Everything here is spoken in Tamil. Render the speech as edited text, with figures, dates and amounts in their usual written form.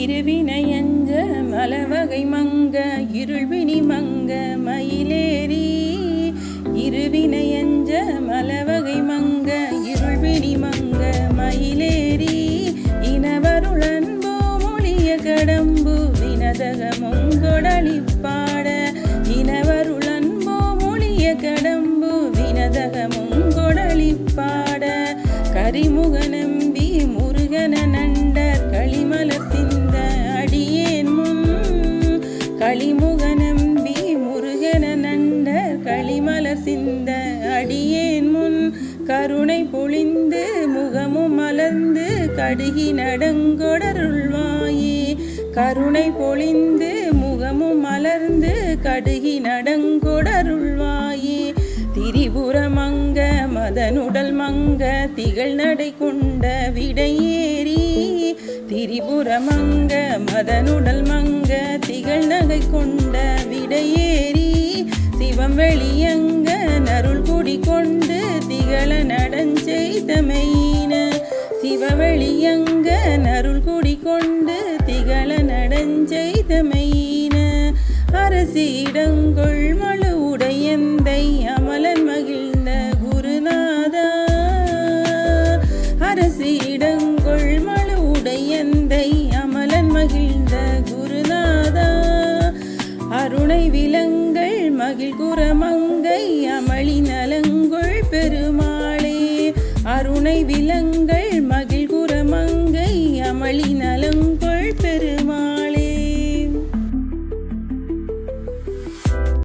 இருவினையஞ்ச மலவகை மங்க இருள்வினி மங்க மயிலேறி இருவினையஞ்ச மலவகை மங்க இருள்வினி மங்க மயிலேறி இனவருளன்போ மொழிய கடம்பு வினதகமுங்கொடலிப்பாட இனவருளன்போ மொழிய கடம்பு வினதகமுங்கொடலிப்பாட கரிமுகநம்பி முருகன நண்டர் களிமலர் சிந்த அடியேன் முன் களிமுகநம்பி முருகன நண்டர் களிமலர் சிந்த அடியேன் முன் கருணை பொழிந்து முகமும் மலர்ந்து கடுகி நடங்கொடருள்வாயே கருணை பொழிந்து முகமும் மலர்ந்து கடுகி நடங்கொடருள்வாயே திரிபுரமங்க மதனுடல் மங்க திகழ் நடை கொண்ட விடையேறி திரிபுரமங்க மதனுடல் மங்க திகழ் நகை கொண்ட விடையேறி சிவம் வெளியங்க நருள் குடி கொண்டு திகழ நடஞ்செய்தமையின சிவவெளியங்க நருள் குடி கொண்டு திகழ நடஞ்செய்தமையின அரசிடங்கொள் மழு உடையந்தை அமலன் மகிழ்ந்த குருநாதா அரசிடங்கொள் மழு உடையந்தை அமலன் மகிழ்ந்த குருநாதா அருணை விலங்கள் மகிழ் குரமங்கை அமளி நலங்கொள் பெருமாளே அருணை விலங்கள்